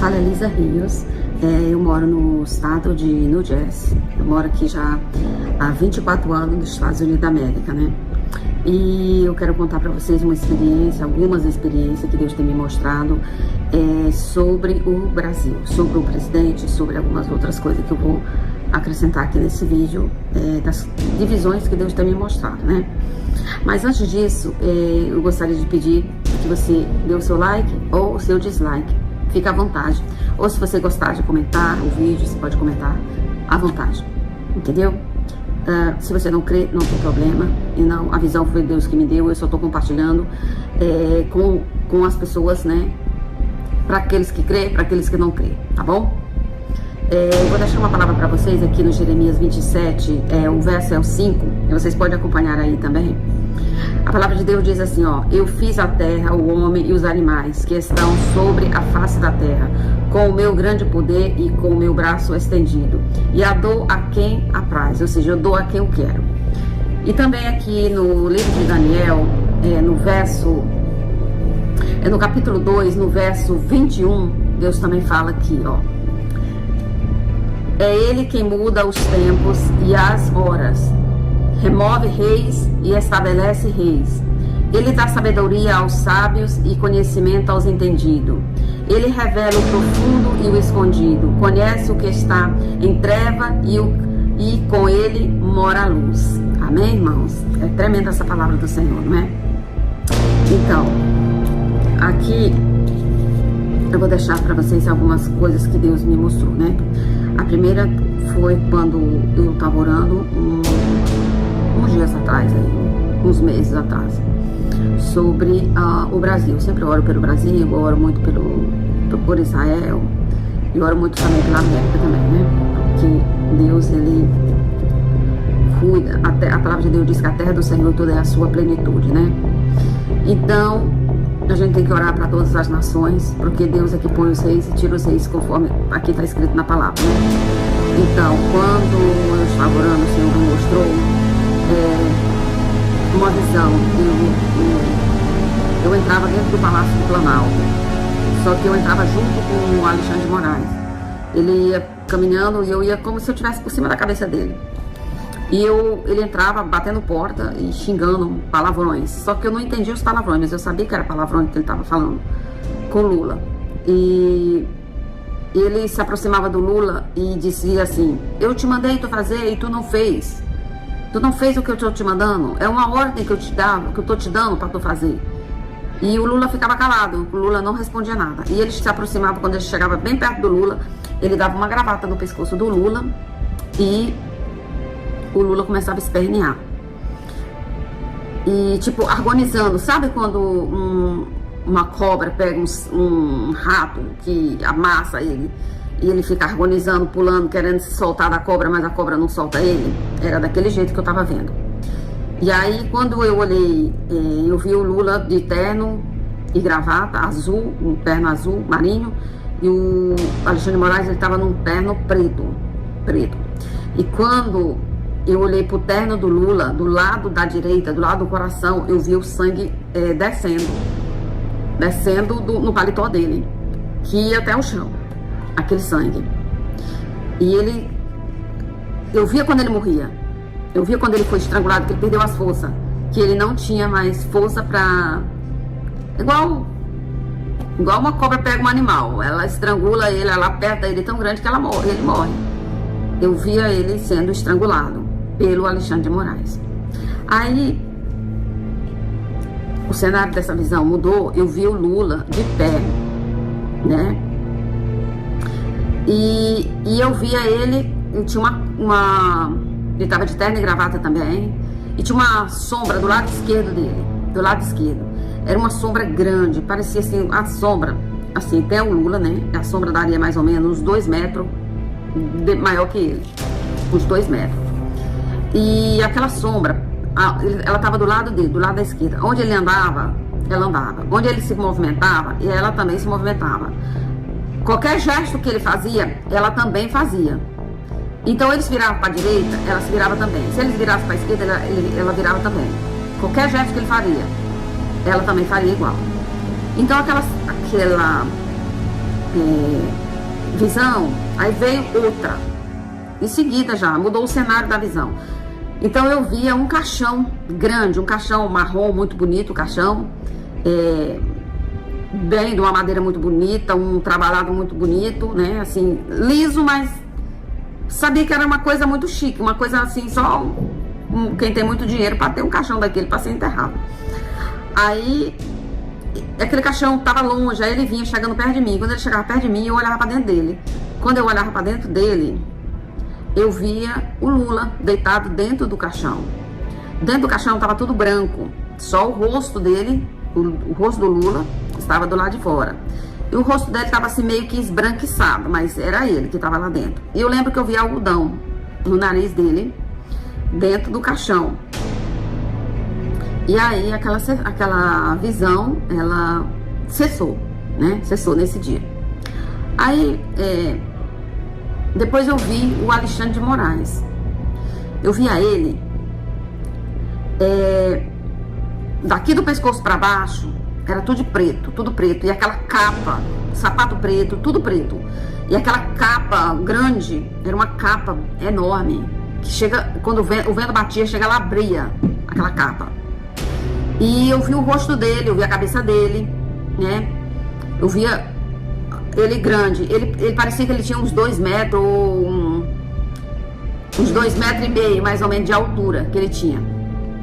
fala é Lisa Rios. Eu moro no estado de New Jersey. Eu moro aqui já há 24 anos nos Estados Unidos da América, né? E eu quero contar para vocês uma experiência, algumas experiências que Deus tem me mostrado sobre o Brasil, sobre o presidente, sobre algumas outras coisas que eu vou acrescentar aqui nesse vídeo, das divisões que Deus tem me mostrado, né? Mas antes disso, eu gostaria de pedir que você dê o seu like ou o seu dislike. Fica à vontade. Ou se você gostar de comentar o vídeo, você pode comentar à vontade. Entendeu? Se você não crê, não tem problema. E não, a visão foi Deus que me deu. Eu só estou compartilhando com as pessoas, né? Para aqueles que crê, para aqueles que não crê. Tá bom? Eu vou deixar uma palavra para vocês aqui no Jeremias 27. O verso é o 5. E vocês podem acompanhar aí também. A palavra de Deus diz assim, ó: eu fiz a terra, o homem e os animais que estão sobre a face da terra, com o meu grande poder e com o meu braço estendido, e a dou a quem apraz, ou seja, eu dou a quem eu quero. E também aqui no livro de Daniel, no capítulo 2, no verso 21, Deus também fala aqui, ó: é ele quem muda os tempos e as horas, remove reis e estabelece reis. Ele dá sabedoria aos sábios e conhecimento aos entendidos. Ele revela o profundo e o escondido. Conhece o que está em treva e com ele mora a luz. Amém, irmãos? É tremenda essa palavra do Senhor, não é? Então, aqui eu vou deixar para vocês algumas coisas que Deus me mostrou, né? A primeira foi quando eu estava orando uns dias atrás, uns meses atrás, sobre o Brasil. Eu sempre oro pelo Brasil, eu oro muito por Israel, e oro muito também pela América também, né? Porque Deus, ele cuida, a palavra de Deus diz que a terra do Senhor toda é a sua plenitude, né? Então, a gente tem que orar para todas as nações, porque Deus é que põe os reis e tira os reis, conforme aqui está escrito na palavra, né? Então, quando eu estava orando, o Senhor me mostrou uma visão. Eu entrava dentro do Palácio do Planalto, só que eu entrava junto com o Alexandre de Moraes. Ele ia caminhando e eu ia como se eu estivesse por cima da cabeça dele. E ele entrava batendo porta e xingando palavrões. Só que eu não entendia os palavrões, mas eu sabia que era palavrões que ele estava falando com Lula. E ele se aproximava do Lula e dizia assim: eu te mandei tu fazer e tu não fez. Tu não fez o que eu estou te mandando. É uma ordem que eu estou te dando para tu fazer. E o Lula ficava calado. O Lula não respondia nada. E ele se aproximava, quando ele chegava bem perto do Lula, ele dava uma gravata no pescoço do Lula e o Lula começava a espernear. E tipo, agonizando. Sabe quando uma cobra pega um rato que amassa ele? E ele fica agonizando, pulando, querendo se soltar da cobra, mas a cobra não solta ele. Era daquele jeito que eu tava vendo. E aí, quando eu olhei, eu vi o Lula de terno e gravata azul, um terno azul marinho, e o Alexandre de Moraes, ele tava num terno preto. E quando eu olhei pro terno do Lula, do lado da direita, do lado do coração, eu vi o sangue descendo no paletó dele, que ia até o chão. Aquele sangue. E eu via quando ele morria, eu via quando ele foi estrangulado, que ele perdeu as forças, que ele não tinha mais força pra... igual uma cobra pega um animal, ela estrangula ele, ela aperta ele tão grande que ele morre. Eu via ele sendo estrangulado pelo Alexandre de Moraes. Aí o cenário dessa visão mudou. Eu vi o Lula de pé, né? E eu via ele tinha ele estava de terno e gravata também, e tinha uma sombra do lado esquerdo dele, do lado esquerdo. Era uma sombra grande, parecia assim, a sombra, assim, até o Lula, né? A sombra daria mais ou menos uns 2 metros maior que ele, uns 2 metros. E aquela sombra, ela estava do lado dele, do lado da esquerda. Onde ele andava, ela andava. Onde ele se movimentava, e ela também se movimentava. Qualquer gesto que ele fazia, ela também fazia. Então eles viravam para a direita, ela se virava também. Se eles virassem para a esquerda, ela virava também. Qualquer gesto que ele faria, ela também faria igual. Então visão, aí veio outra. Em seguida já, mudou o cenário da visão. Então eu via um caixão grande, um caixão marrom muito bonito, o caixão, bem de uma madeira muito bonita, um trabalhado muito bonito, né, assim, liso, mas sabia que era uma coisa muito chique, uma coisa assim, só quem tem muito dinheiro para ter um caixão daquele para ser enterrado. Aí aquele caixão estava longe, aí ele vinha chegando perto de mim. Quando ele chegava perto de mim, eu olhava para dentro dele. Quando eu olhava para dentro dele, eu via o Lula deitado dentro do caixão. Dentro do caixão estava tudo branco, só o rosto dele, o rosto do Lula estava do lado de fora. E o rosto dele estava assim meio que esbranquiçado, mas era ele que estava lá dentro. E eu lembro que eu vi algodão no nariz dele, dentro do caixão. E aí aquela visão, ela cessou, né? Cessou nesse dia. Aí, depois eu vi o Alexandre de Moraes. Eu via ele, daqui do pescoço para baixo, era tudo de preto, tudo preto. E aquela capa, sapato preto, tudo preto. E aquela capa grande, era uma capa enorme, que chega, quando o vento batia, chega lá, abria aquela capa. E eu vi o rosto dele, eu vi a cabeça dele, né? Eu via ele grande, ele parecia que ele tinha uns 2 metros, uns 2,5 metros, mais ou menos, de altura que ele tinha,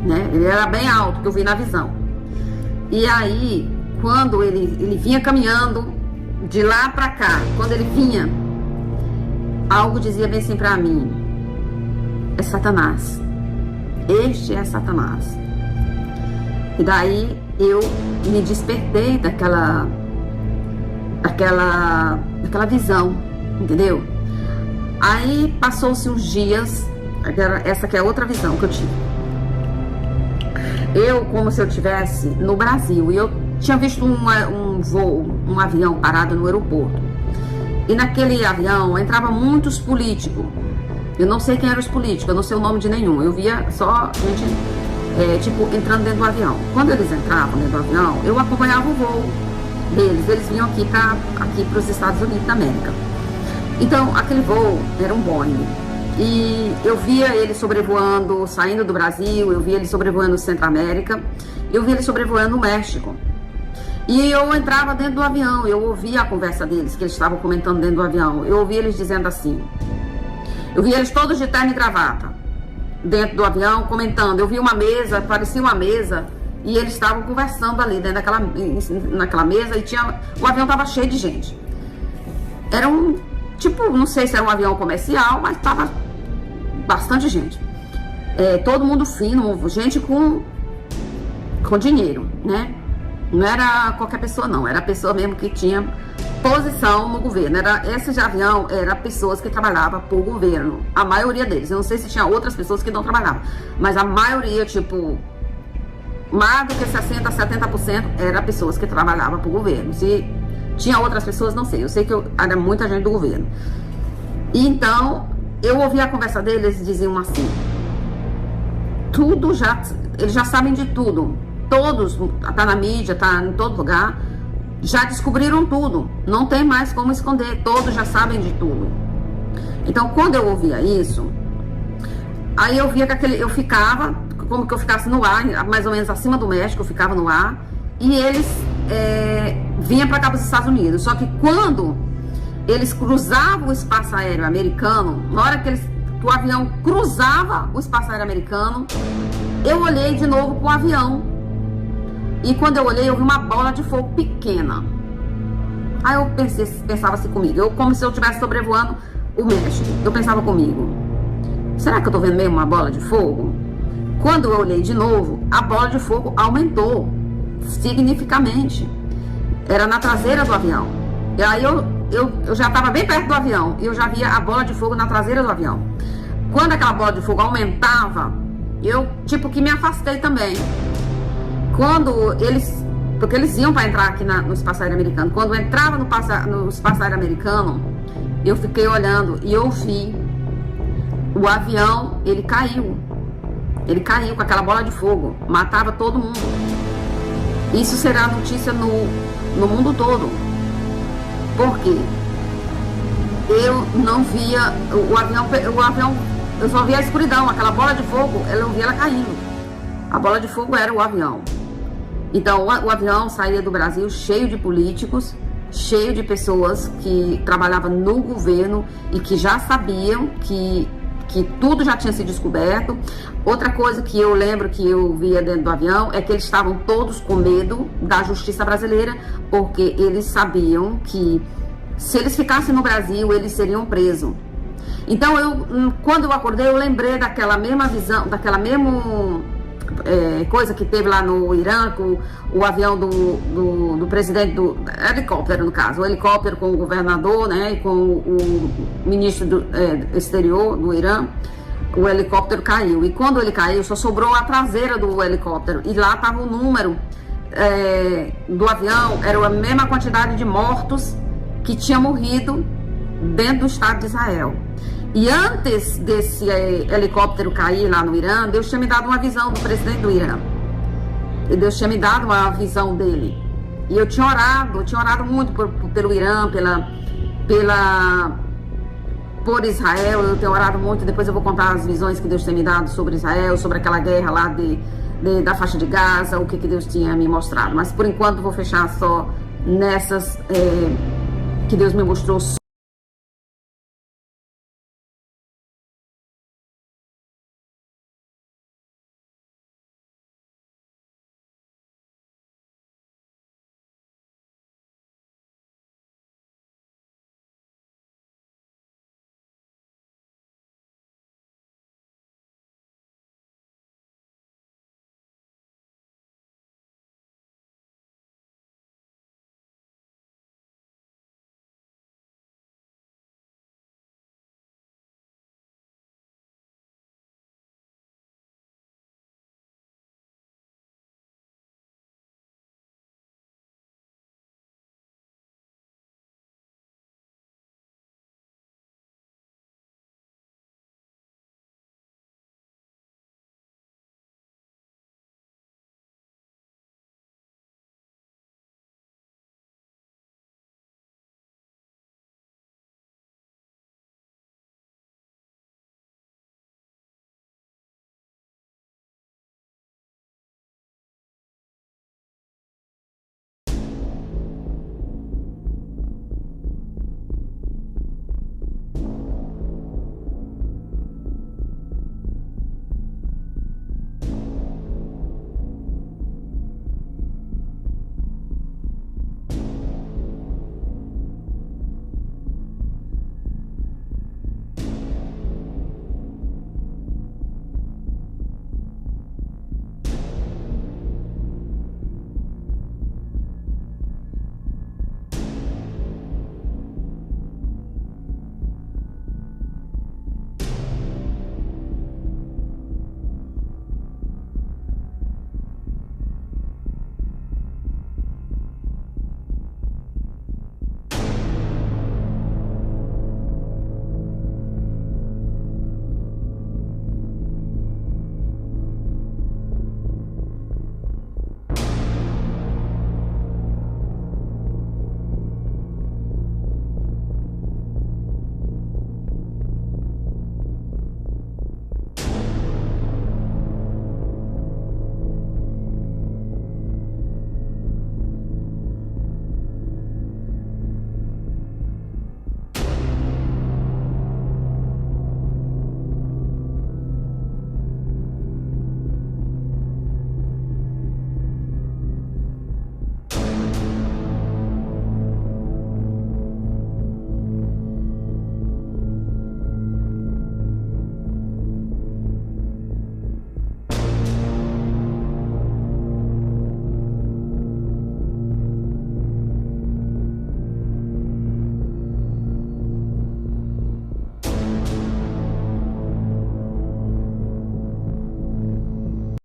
né? Ele era bem alto, que eu vi na visão. E aí, quando ele vinha caminhando de lá pra cá, quando ele vinha, algo dizia bem assim pra mim: é Satanás, este é Satanás. E daí eu me despertei daquela visão, entendeu? Aí passou-se uns dias, essa que é outra visão que eu tive. Eu, como se eu estivesse no Brasil, e eu tinha visto um voo, um avião parado no aeroporto. E naquele avião entravam muitos políticos. Eu não sei quem eram os políticos, eu não sei o nome de nenhum. Eu via só gente, entrando dentro do avião. Quando eles entravam dentro do avião, eu acompanhava o voo deles. Eles vinham aqui para os Estados Unidos da América. Então, aquele voo era um Boeing. E eu via ele sobrevoando, saindo do Brasil, eu via ele sobrevoando o Centro-América, eu via ele sobrevoando o México. E eu entrava dentro do avião, eu ouvia a conversa deles, que eles estavam comentando dentro do avião. Eu ouvia eles dizendo assim, eu via eles todos de terno e gravata, dentro do avião, comentando. Eu vi uma mesa, parecia uma mesa, e eles estavam conversando ali dentro naquela mesa, e o avião estava cheio de gente. Era não sei se era um avião comercial, mas estava bastante gente. Todo mundo fino, gente com dinheiro, né? Não era qualquer pessoa, não. Era pessoa mesmo que tinha posição no governo. Esse de avião era pessoas que trabalhavam para o governo. A maioria deles. Eu não sei se tinha outras pessoas que não trabalhavam. Mas a maioria, mais do que 60%, 70% era pessoas que trabalhavam para o governo. Se tinha outras pessoas, não sei. Eu sei que era muita gente do governo. E então, eu ouvi a conversa deles, eles diziam assim: eles já sabem de tudo. Todos, tá na mídia, tá em todo lugar, já descobriram tudo. Não tem mais como esconder. Todos já sabem de tudo. Então, quando eu ouvia isso, aí eu via que eu ficava, como que eu ficasse no ar, mais ou menos acima do México, eu ficava no ar, e eles vinham para cá para os Estados Unidos. Só que quando eles cruzavam o espaço aéreo americano, na hora que o avião cruzava o espaço aéreo americano, eu olhei de novo para o avião. E quando eu olhei, eu vi uma bola de fogo pequena. Aí eu pensava assim comigo, como se eu estivesse sobrevoando o México. Eu pensava comigo, será que eu tô vendo mesmo uma bola de fogo? Quando eu olhei de novo, a bola de fogo aumentou significativamente. Era na traseira do avião. E aí eu já estava bem perto do avião e eu já via a bola de fogo na traseira do avião. Quando aquela bola de fogo aumentava, eu que me afastei também. Porque eles iam para entrar aqui no espaço aéreo americano. Quando eu entrava no espaço aéreo americano, eu fiquei olhando e eu vi o avião, ele caiu. Ele caiu com aquela bola de fogo, matava todo mundo. Isso será notícia no mundo todo. Por quê? Eu não via o avião, eu só via a escuridão, aquela bola de fogo, eu não via ela caindo. A bola de fogo era o avião. Então o avião saía do Brasil cheio de políticos, cheio de pessoas que trabalhavam no governo e que já sabiam que tudo já tinha sido descoberto. Outra coisa que eu lembro que eu via dentro do avião é que eles estavam todos com medo da justiça brasileira, porque eles sabiam que se eles ficassem no Brasil, eles seriam presos. Então, quando eu acordei, eu lembrei daquela mesma visão, daquela mesma coisa que teve lá no Irã, com o avião do presidente do helicóptero, no caso, o helicóptero com o governador, né, e com o ministro do exterior do Irã. O helicóptero caiu, e quando ele caiu, só sobrou a traseira do helicóptero, e lá estava o número do avião, era a mesma quantidade de mortos que tinha morrido dentro do Estado de Israel. E antes desse helicóptero cair lá no Irã, Deus tinha me dado uma visão do presidente do Irã. E Deus tinha me dado uma visão dele. E eu tinha orado muito pelo Irã, por Israel. Eu tenho orado muito, depois eu vou contar as visões que Deus tem me dado sobre Israel, sobre aquela guerra lá da faixa de Gaza, o que Deus tinha me mostrado. Mas por enquanto vou fechar só nessas que Deus me mostrou.